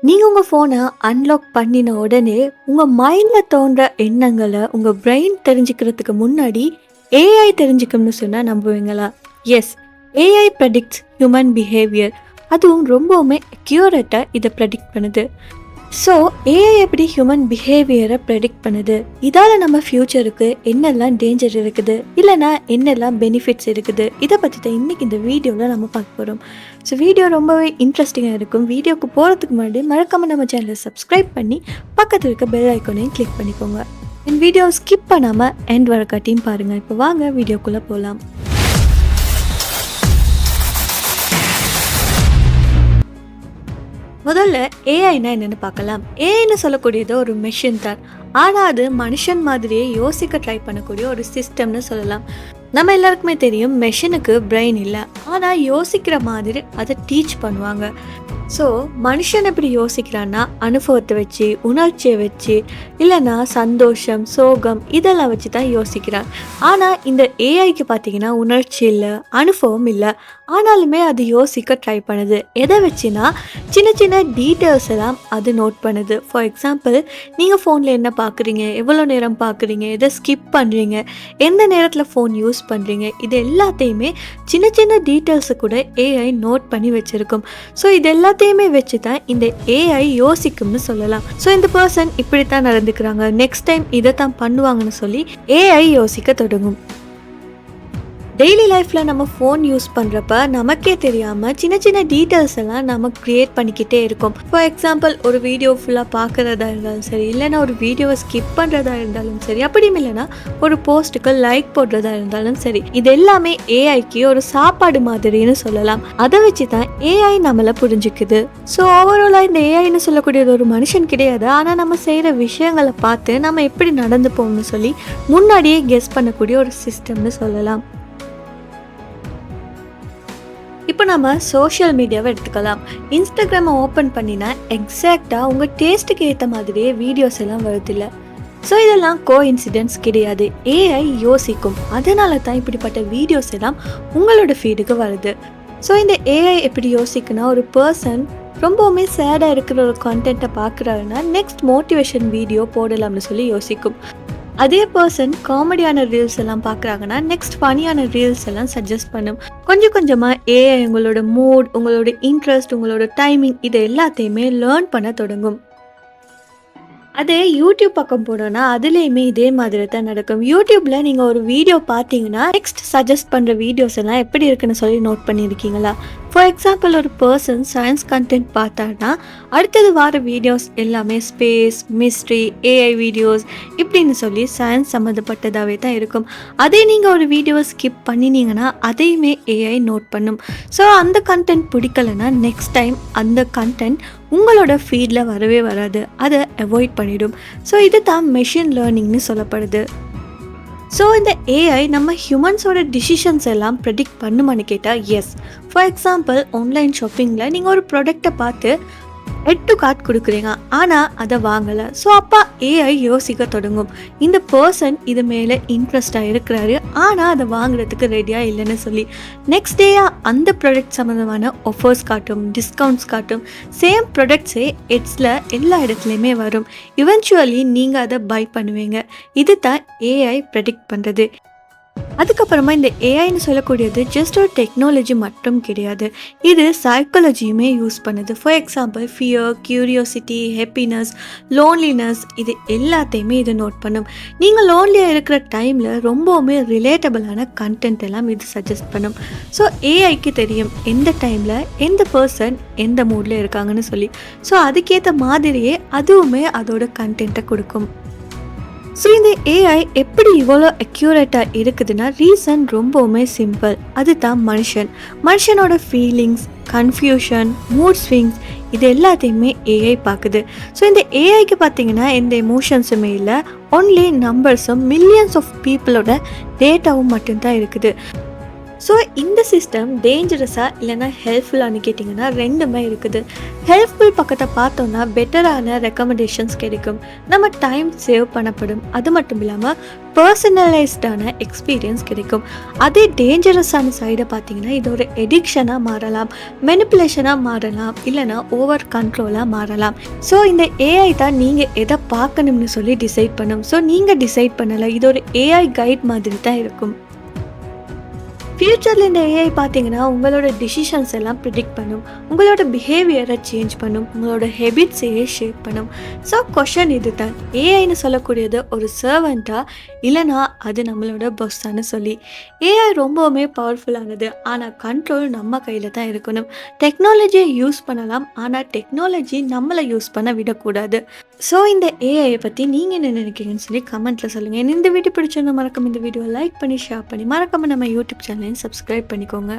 நீங்கள் உங்கள் ஃபோனை அன்லாக் பண்ணின உடனே உங்கள் மைண்டில் தோன்ற எண்ணங்களை உங்கள் பிரெயின் தெரிஞ்சுக்கிறதுக்கு முன்னாடி ஏஐ தெரிஞ்சுக்கணும்னு சொன்னால் நம்புவீங்களா? Yes, AI predicts human behaviour. அதுவும் ரொம்பவுமே அக்யூரேட்டாக இதை ப்ரெடிக்ட் பண்ணுது. ஸோ ஏஐ எப்படி ஹியூமன் பிஹேவியரை ப்ரெடிக்ட் பண்ணுது, இதால் நம்ம ஃப்யூச்சருக்கு என்னெல்லாம் டேஞ்சர் இருக்குது, இல்லைனா என்னெல்லாம் பெனிஃபிட்ஸ் இருக்குது, இதை பற்றி தான் இன்றைக்கி இந்த வீடியோவில் நம்ம பார்க்க போகிறோம். ஸோ வீடியோ ரொம்பவே இன்ட்ரெஸ்டிங்காக இருக்கும். வீடியோக்கு போகிறதுக்கு முன்னாடி மறக்காமல் நம்ம சேனலை சப்ஸ்கிரைப் பண்ணி பக்கத்தில் இருக்க பெல் ஐக்கானையும் கிளிக் பண்ணிக்கோங்க. என் வீடியோ ஸ்கிப் பண்ணாமல் எண்ட் வர காட்டியும் பாருங்கள். இப்போ வாங்க வீடியோக்குள்ளே போகலாம். முதல்ல ஏஐனா என்னென்னு பார்க்கலாம். ஏஐன்னு சொல்லக்கூடியது ஒரு மெஷின் தான். ஆனால் அது மனுஷன் மாதிரியே யோசிக்க ட்ரை பண்ணக்கூடிய ஒரு சிஸ்டம்னு சொல்லலாம். நம்ம எல்லாருக்குமே தெரியும், மெஷினுக்கு பிரெயின் இல்லை, ஆனால் யோசிக்கிற மாதிரி அதை டீச் பண்ணுவாங்க. ஸோ மனுஷன் எப்படி யோசிக்கிறான்னா அனுபவத்தை வச்சு, உணர்ச்சியை வச்சு, இல்லைன்னா சந்தோஷம், சோகம் இதெல்லாம் வச்சு தான் யோசிக்கிறான். ஆனால் இந்த ஏஐக்கு பார்த்தீங்கன்னா உணர்ச்சி இல்லை, அனுபவம் இல்லை, ஆனாலுமே அது யோசிக்க ட்ரை பண்ணுது. எதை வச்சுன்னா சின்ன சின்ன டீட்டெயில்ஸ் எல்லாம் அது நோட் பண்ணுது. ஃபார் எக்ஸாம்பிள், நீங்கள் ஃபோனில் என்ன பார்க்குறீங்க, எவ்வளோ நேரம் பார்க்குறீங்க, எதை ஸ்கிப் பண்ணுறீங்க, எந்த நேரத்தில் ஃபோன் யூஸ் பண்ணுறீங்க, இது எல்லாத்தையுமே சின்ன சின்ன டீட்டெயில்ஸை கூட ஏஐ நோட் பண்ணி வச்சுருக்கும். ஸோ இது எல்லாத்தையுமே வச்சு தான் இந்த ஏஐ யோசிக்கும்னு சொல்லலாம். ஸோ இந்த பர்சன் இப்படித்தான் நடந்துக்கிறாங்க, நெக்ஸ்ட் டைம் இதை தான் பண்ணுவாங்கன்னு சொல்லி ஏஐ யோசிக்க தொடங்கும். டெய்லி லைஃப்பில் நம்ம ஃபோன் யூஸ் பண்ணுறப்ப நமக்கே தெரியாமல் சின்ன சின்ன டீட்டெயில்ஸ் எல்லாம் நம்ம க்ரியேட் பண்ணிக்கிட்டே இருக்கோம். ஃபார் எக்ஸாம்பிள், ஒரு வீடியோ ஃபுல்லாக பார்க்குறதா இருந்தாலும் சரி, இல்லைன்னா ஒரு வீடியோவை ஸ்கிப் பண்ணுறதா இருந்தாலும் சரி, அப்படியும் இல்லைன்னா ஒரு போஸ்ட்டுக்கு லைக் போடுறதா இருந்தாலும் சரி, இது எல்லாமே ஏஐக்கு ஒரு சாப்பாடு மாதிரின்னு சொல்லலாம். அதை வச்சு தான் ஏஐ நம்மளை புரிஞ்சுக்குது. ஸோ ஓவராலாக இந்த ஏஐன்னு சொல்லக்கூடியது ஒரு மனுஷன் கிடையாது, ஆனால் நம்ம செய்கிற விஷயங்களை பார்த்து நம்ம எப்படி நடந்துப்போம்னு சொல்லி முன்னாடியே கெஸ் பண்ணக்கூடிய ஒரு சிஸ்டம்னு சொல்லலாம். இப்போ நம்ம சோஷியல் மீடியாவை எடுத்துக்கலாம். இன்ஸ்டாகிராமை ஓப்பன் பண்ணினா எக்ஸாக்டாக உங்கள் டேஸ்ட்டுக்கு ஏற்ற மாதிரியே வீடியோஸ் எல்லாம் வருதில்ல. ஸோ இதெல்லாம் கோஇன்சிடென்ஸ் கிடையாது, ஏஐ யோசிக்கும். அதனால தான் இப்படிப்பட்ட வீடியோஸ் எல்லாம் உங்களோட ஃபீடுக்கு வருது. ஸோ இந்த ஏஐ எப்படி யோசிக்குன்னா, ஒரு பர்சன் ரொம்பவுமே சேடாக இருக்கிற ஒரு கான்டென்ட்டை பார்க்குறாருன்னா நெக்ஸ்ட் மோட்டிவேஷன் வீடியோ போடலாம்னு சொல்லி யோசிக்கும். அதே பர்சன் காமெடியான ரீல்ஸ் எல்லாம் பார்க்குறாங்கன்னா நெக்ஸ்ட் ஃபனியான ரீல்ஸ் எல்லாம் சஜஸ்ட் பண்ணும். கொஞ்சம் கொஞ்சமாக ஏஐ உங்களோட மூட், உங்களோட இன்ட்ரெஸ்ட், உங்களோட டைமிங் இது எல்லாத்தையுமே லேர்ன் பண்ண தொடங்கும். அதே யூடியூப் பக்கம் போனோன்னா அதுலேயுமே இதே மாதிரி தான் நடக்கும். யூடியூப்பில் நீங்கள் ஒரு வீடியோ பார்த்தீங்கன்னா நெக்ஸ்ட் சஜஸ்ட் பண்ணுற வீடியோஸ் எல்லாம் எப்படி இருக்குன்னு சொல்லி நோட் பண்ணியிருக்கீங்களா? ஃபார் எக்ஸாம்பிள், ஒரு பர்சன் சயின்ஸ் கண்டென்ட் பார்த்தாருன்னா அடுத்தது வர வீடியோஸ் எல்லாமே ஸ்பேஸ், மிஸ்ட்ரி, ஏஐ வீடியோஸ் இப்படின்னு சொல்லி சயின்ஸ் சம்மந்தப்பட்டதாகவே தான் இருக்கும். அதே நீங்கள் ஒரு வீடியோவை ஸ்கிப் பண்ணினீங்கன்னா அதையுமே ஏஐ நோட் பண்ணும். ஸோ அந்த கண்டென்ட் பிடிக்கலைன்னா நெக்ஸ்ட் டைம் அந்த கண்டென்ட் உங்களோட ஃபீடில் வரவே வராது, அதை அவாய்ட் பண்ணிடும். ஸோ இது தான் மெஷின் லேர்னிங்னு சொல்லப்படுது. ஸோ இந்த ஏஐ நம்ம ஹியூமன்ஸோட டிசிஷன்ஸ் எல்லாம் ப்ரெடிக்ட் பண்ணுமான்னு கேட்டால் எஸ். ஃபார் எக்ஸாம்பிள், ஆன்லைன் ஷாப்பிங்கில் நீங்கள் ஒரு ப்ராடக்டை பார்த்து எட் டு கார்ட் கொடுக்குறீங்க, ஆனால் அதை வாங்கலை. ஸோ அப்போ ஏஐ யோசிக்க தொடங்கும், இந்த பர்சன் இது மேலே இன்ட்ரெஸ்டாக இருக்கிறாரு, ஆனால் அதை வாங்குறதுக்கு ரெடியாக இல்லைன்னு சொல்லி நெக்ஸ்ட் டேயாக அந்த ப்ராடக்ட் சம்மந்தமான ஆஃபர்ஸ் காட்டும், டிஸ்கவுண்ட்ஸ் காட்டும். சேம் ப்ராடக்ட்ஸே எட்ஸில் எல்லா இடத்துலையுமே வரும். இவென்ச்சுவலி நீங்கள் அதை பை பண்ணுவீங்க. இது தான் ஏஐ ப்ரெடிக்ட் பண்ணுறது. அதுக்கப்புறமா இந்த ஏஐன்னு சொல்லக்கூடியது ஜஸ்ட் ஒரு டெக்னாலஜி மட்டும் கிடையாது, இது சைக்காலஜியுமே யூஸ் பண்ணுது. For example, fear, curiosity, happiness, loneliness இது எல்லாத்தையுமே இது நோட் பண்ணும். நீங்கள் லோன்லியாக இருக்கிற டைமில் ரொம்பவுமே ரிலேட்டபிளான கண்டென்ட் எல்லாம் இது சஜஸ்ட் பண்ணும். ஸோ ஏஐக்கு தெரியும் எந்த டைமில் எந்த பர்சன் எந்த மூடில் இருக்காங்கன்னு சொல்லி. ஸோ அதுக்கேற்ற மாதிரியே அதுவுமே அதோட கண்டென்ட்டை கொடுக்கும். ஸோ இந்த ஏஐ எப்படி இவ்வளோ அக்யூரேட்டாக இருக்குதுன்னா ரீசன் ரொம்பவுமே சிம்பிள். அதுதான் மனுஷனோட ஃபீலிங்ஸ், கன்ஃபியூஷன், மூட் ஸ்விங்ஸ் இது எல்லாத்தையுமே ஏஐ பார்க்குது. ஸோ இந்த ஏஐக்கு பார்த்தீங்கன்னா எந்த எமோஷன்ஸுமே இல்லை, ஒன்லி நம்பர்ஸும் மில்லியன்ஸ் ஆஃப் பீப்புளோட டேட்டாவும் மட்டும்தான் இருக்குது. ஸோ இந்த சிஸ்டம் டேஞ்சரஸாக இல்லைன்னா ஹெல்ப்ஃபுல்லானு கேட்டிங்கன்னா ரெண்டுமே இருக்குது. ஹெல்ப்ஃபுல் பக்கத்தை பார்த்தோன்னா பெட்டரான ரெக்கமெண்டேஷன்ஸ் கிடைக்கும், நம்ம டைம் சேவ் பண்ணப்படும், அது மட்டும் இல்லாமல் பர்சனலைஸ்டான எக்ஸ்பீரியன்ஸ் கிடைக்கும். அதே டேஞ்சரஸான சைடை பார்த்தீங்கன்னா இது ஒரு எடிக்ஷனாக மாறலாம், மெனிப்புலேஷனாக மாறலாம், இல்லைனா ஓவர் கண்ட்ரோலாக மாறலாம். ஸோ இந்த ஏஐ தான் நீங்கள் எதை பார்க்கணும்னு சொல்லி டிசைட் பண்ணும். ஸோ நீங்கள் டிசைட் பண்ணலை, இது ஒரு ஏஐ கைட் மாதிரி தான் இருக்கும். ஃப்யூச்சரில் இந்த ஏஐ பார்த்தீங்கன்னா உங்களோட டிசிஷன்ஸ் எல்லாம் ப்ரிடிக்ட் பண்ணும், உங்களோட பிஹேவியரை சேஞ்ச் பண்ணும், உங்களோட ஹெபிட்ஸையே ஷேப் பண்ணும். ஸோ கொஷன் இது தான், ஏஐன்னு சொல்லக்கூடியது ஒரு சர்வெண்ட்டா இல்லைனா அது நம்மளோட பாஸ்ஸான்னு சொல்லி. ஏஐ ரொம்பவுமே பவர்ஃபுல்லானது, ஆனால் கண்ட்ரோல் நம்ம கையில் தான் இருக்கணும். டெக்னாலஜியை யூஸ் பண்ணலாம், ஆனால் டெக்னாலஜி நம்மளை யூஸ் பண்ண விடக்கூடாது. ஸோ இந்த ஏஐயை பற்றி நீங்கள் என்ன நினைக்கிறீங்கன்னு சொல்லி கமெண்ட்டில் சொல்லுங்கள். இந்த வீடியோ பிடிச்சிருந்தா மறக்காம இந்த வீடியோ லைக் பண்ணி ஷேர் பண்ணி மறக்காம நம்ம யூடியூப் சேனலையும் சப்ஸ்கிரைப் பண்ணிக்கோங்க.